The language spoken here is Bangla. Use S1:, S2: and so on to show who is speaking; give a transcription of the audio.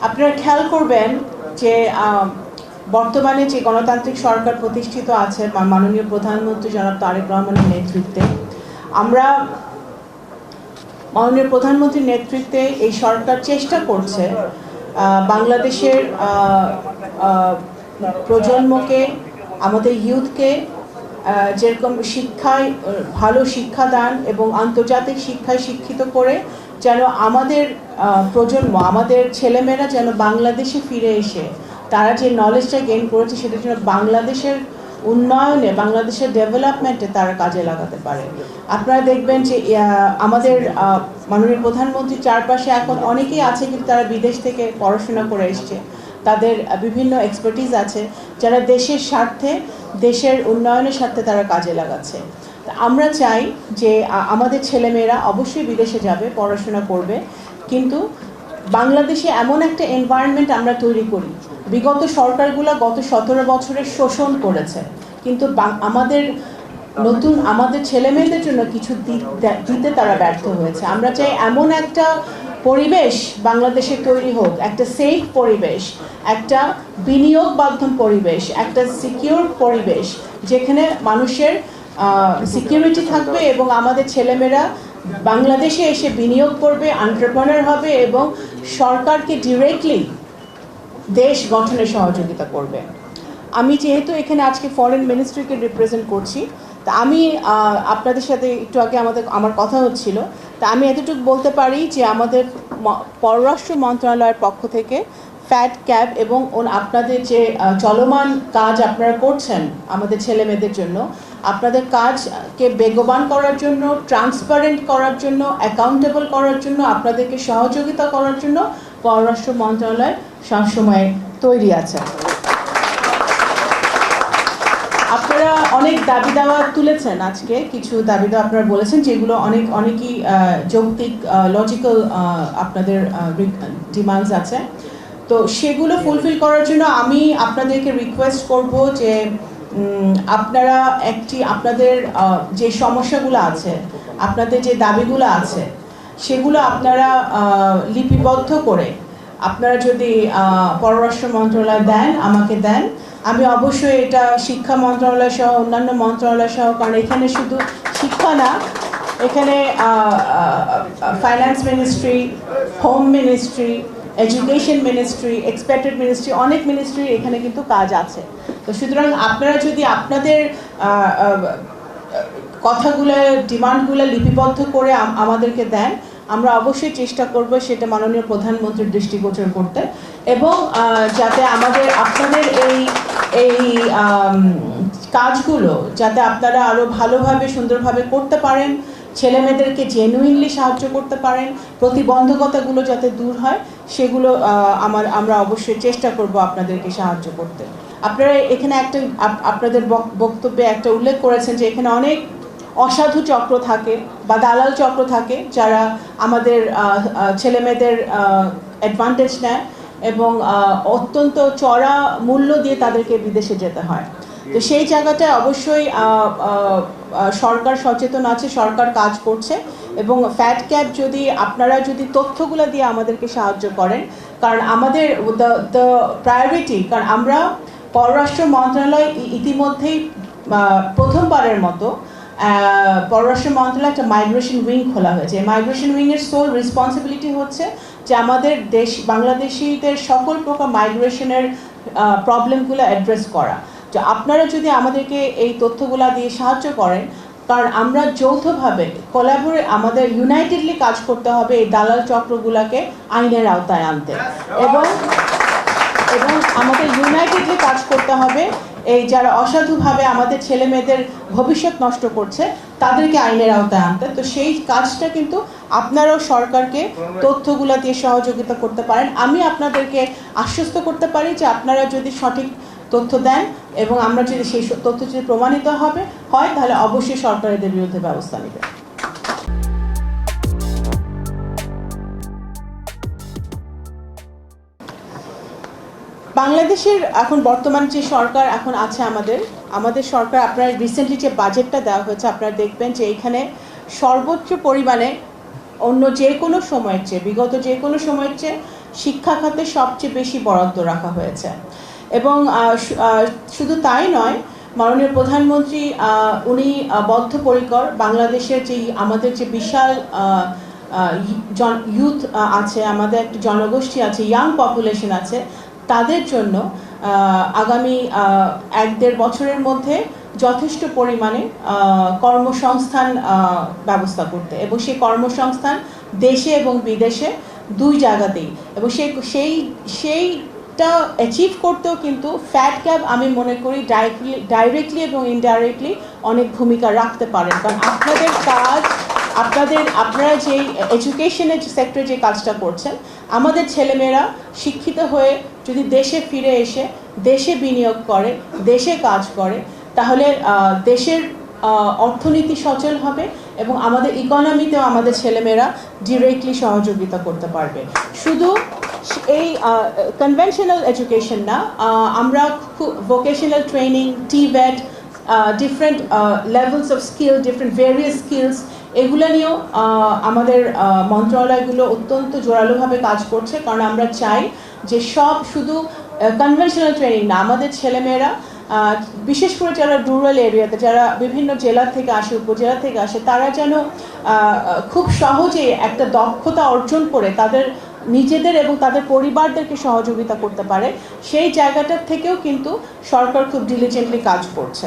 S1: আপনারা খেয়াল করবেন যে বর্তমানে যে গণতান্ত্রিক সরকার প্রতিষ্ঠিত আছে মাননীয় প্রধানমন্ত্রী জনাব তারেক রহমানের নেতৃত্বে, আমরা মাননীয় প্রধানমন্ত্রীর নেতৃত্বে এই সরকার চেষ্টা করছে বাংলাদেশের প্রজন্মকে, আমাদের ইউথকে যেরকম শিক্ষায় ভালো শিক্ষাদান এবং আন্তর্জাতিক শিক্ষায় শিক্ষিত করে যেন আমাদের প্রজন্ম, আমাদের ছেলেমেয়েরা যেন বাংলাদেশে ফিরে এসে তারা যে নলেজটা গেইন করেছে সেটার জন্য বাংলাদেশের উন্নয়নে, বাংলাদেশের ডেভেলপমেন্টে তারা কাজে লাগাতে পারে। আপনারা দেখবেন যে আমাদের মাননীয় প্রধানমন্ত্রীর চারপাশে এখন অনেকেই আছে কিন্তু তারা বিদেশ থেকে পড়াশোনা করে এসছে, তাদের বিভিন্ন এক্সপার্টিজ আছে যারা দেশের স্বার্থে, দেশের উন্নয়নের স্বার্থে তারা কাজে লাগাচ্ছে। আমরা চাই যে আমাদের ছেলেমেয়েরা অবশ্যই বিদেশে যাবে, পড়াশোনা করবে, কিন্তু বাংলাদেশে এমন একটা এনভায়রনমেন্ট আমরা তৈরি করি। বিগত সরকারগুলো গত 17 বছরের শোষণ করেছে, কিন্তু আমাদের ছেলেমেয়েদের জন্য কিছু দিতে তারা ব্যর্থ হয়েছে। আমরা চাই এমন একটা পরিবেশ বাংলাদেশে তৈরি হোক, একটা সেফ পরিবেশ, একটা বিনিয়োগ বান্ধব পরিবেশ, একটা সিকিউর পরিবেশ যেখানে মানুষের সিকিউরিটি থাকবে এবং আমাদের ছেলেমেয়েরা বাংলাদেশে এসে বিনিয়োগ করবে, এন্টারপ্রেনার হবে এবং সরকারকে ডিরেক্টলি দেশ গঠনে সহযোগিতা করবে। আমি যেহেতু এখানে আজকে ফরেন মিনিস্ট্রিকে রিপ্রেজেন্ট করছি, তা আমি আপনাদের সাথে একটু আগে আমার কথা হচ্ছিল, তা আমি এতটুকু বলতে পারি যে আমাদের পররাষ্ট্র মন্ত্রণালয়ের পক্ষ থেকে ফ্যাট ক্যাব এবং আপনাদের যে চলমান কাজ আপনারা করছেন আমাদের ছেলে মেয়েদের জন্য, আপনাদের কাজকে বেগবান করার জন্য, ট্রান্সপারেন্ট করার জন্য, অ্যাকাউন্টেবল করার জন্য, আপনাদেরকে সহযোগিতা করার জন্য পররাষ্ট্র মন্ত্রণালয় সবসময় তৈরি আছে। আপনারা অনেক দাবি দাওয়া তুলেছেন, আজকে কিছু দাবি দাওয়া আপনারা বলেছেন যেগুলো অনেকই যৌক্তিক, লজিক্যাল আপনাদের ডিমান্ডস আছে। তো সেগুলো ফুলফিল করার জন্য আমি আপনাদেরকে রিকোয়েস্ট করব যে আপনারা আপনাদের যে সমস্যাগুলো আছে, আপনাদের যে দাবিগুলো আছে, সেগুলো আপনারা লিপিবদ্ধ করে আপনারা যদি পররাষ্ট্র মন্ত্রণালয় দেন, আমাকে দেন, আমি অবশ্যই এটা শিক্ষা মন্ত্রণালয় সহ অন্যান্য মন্ত্রণালয় সহ, কারণ এখানে শুধু শিক্ষা না, এখানে finance ministry, home ministry, education ministry, expected ministry, অনেক মিনিস্ট্রি এখানে কিন্তু কাজ আছে। তো সুতরাং আপনারা যদি আপনাদের কথাগুলো, ডিমান্ডগুলো লিপিবদ্ধ করে আমাদেরকে দেন, আমরা অবশ্যই চেষ্টা করব সেটা মাননীয় প্রধানমন্ত্রীর দৃষ্টিগোচর করতে, এবং যাতে আপনাদের এই কাজগুলো যাতে আপনারা আরও ভালোভাবে, সুন্দরভাবে করতে পারেন, ছেলেমেয়েদেরকে জেনুইনলি সাহায্য করতে পারেন, প্রতিবন্ধকতাগুলো যাতে দূর হয়, সেগুলো আমরা অবশ্যই চেষ্টা করব আপনাদেরকে সাহায্য করতে। আপনারা এখানে আপনাদের বক্তব্যে একটা উল্লেখ করেছেন যে এখানে অনেক অসাধু চক্র থাকে বা দালাল চক্র থাকে যারা আমাদের ছেলেমেয়েদের অ্যাডভান্টেজ নেয় এবং অত্যন্ত চড়া মূল্য দিয়ে তাদেরকে বিদেশে যেতে হয়। তো সেই জায়গাটায় অবশ্যই সরকার সচেতন আছে, সরকার কাজ করছে, এবং ফ্যাট ক্যাব আপনারা যদি তথ্যগুলো দিয়ে আমাদেরকে সাহায্য করেন, কারণ আমাদের দ্য প্রায়োরিটি, কারণ আমরা পররাষ্ট্র মন্ত্রণালয় ইতিমধ্যেই প্রথমবারের মতো পররাষ্ট্র মন্ত্রণালয় একটা মাইগ্রেশন উইং খোলা হয়েছে। মাইগ্রেশন উইংয়ের সোল রেসপন্সিবিলিটি হচ্ছে যে আমাদের বাংলাদেশিদের সকল প্রকার মাইগ্রেশনের প্রবলেমগুলো অ্যাড্রেস করা। তো আপনারা যদি আমাদেরকে এই তথ্যগুলো দিয়ে সাহায্য করেন, কারণ আমরা যৌথভাবে আমাদের ইউনাইটেডলি কাজ করতে হবে এই দালাল চক্রগুলোকে আইনের আওতায় আনতে, এবং আমাদের ইউনাইটেডলি কাজ করতে হবে এই যারা অসাধুভাবে আমাদের ছেলে মেয়েদের ভবিষ্যৎ নষ্ট করছে তাদেরকে আইনের আওতায় আনতে। তো সেই কাজটা কিন্তু আপনারাও সরকারকে তথ্যগুলো দিয়ে সহযোগিতা করতে পারেন। আমি আপনাদেরকে আশ্বস্ত করতে পারি যে আপনারা যদি সঠিক তথ্য দেন এবং আমরা যদি সেই তথ্য যদি প্রমাণিত হয় তাহলে অবশ্যই সরকার এদের বিরুদ্ধে ব্যবস্থা নেবে। বাংলাদেশের এখন বর্তমান যে সরকার এখন আছে, আমাদের সরকার, আপনার রিসেন্টলি যে বাজেটটা দেওয়া হয়েছে আপনারা দেখবেন যে এখানে সর্বোচ্চ পরিমাণে অন্য যে কোনো সময়ের চেয়ে, বিগত যে কোনো সময়ের চেয়ে শিক্ষা খাতে সবচেয়ে বেশি বরাদ্দ রাখা হয়েছে। এবং শুধু তাই নয়, মাননীয় প্রধানমন্ত্রী উনি বদ্ধপরিকর বাংলাদেশের আমাদের যে বিশাল ইউথ আছে, আমাদের একটা জনগোষ্ঠী আছে, ইয়াং পপুলেশন আছে, তাদের জন্য আগামী 1-1.5 বছরের মধ্যে যথেষ্ট পরিমাণে কর্মসংস্থান ব্যবস্থা করতে, এবং সেই কর্মসংস্থান দেশে এবং বিদেশে দুই জায়গাতেই, এবং সেইটা অ্যাচিভ করতেও কিন্তু ফ্যাট ক্যাব আমি মনে করি ডাইরেক্টলি এবং ইনডাইরেক্টলি অনেক ভূমিকা রাখতে পারেন। কারণ আপনাদের কাজ, আপনারা যেই এডুকেশনের সেক্টরে যে কাজটা করছেন, আমাদের ছেলেমেয়েরা শিক্ষিত হয়ে যদি দেশে ফিরে এসে দেশে বিনিয়োগ করে, দেশে কাজ করে, তাহলে দেশের অর্থনীতি সচল হবে এবং আমাদের ইকোনমিতেও আমাদের ছেলেমেয়েরা ডিরেক্টলি সহযোগিতা করতে পারবে। শুধু এই কনভেনশনাল এডুকেশন না, আমরা vocational training, TVET, different levels of skill, different various skills, এগুলো নিয়েও আমাদের মন্ত্রণালয়গুলো অত্যন্ত জোরালোভাবে কাজ করছে। কারণ আমরা চাই যে শুধু কনভেনশনাল ট্রেনিং না, আমাদের ছেলেমেয়েরা বিশেষ করে যারা রুরাল এরিয়াতে, যারা বিভিন্ন জেলা থেকে আসে, উপজেলা থেকে আসে, তারা যেন খুব সহজে একটা দক্ষতা অর্জন করে তাদের নিজেদের এবং তাদের পরিবারদেরকে সহযোগিতা করতে পারে, সেই জায়গাটার থেকেও কিন্তু সরকার খুব ডিলিজেন্টলি কাজ করছে।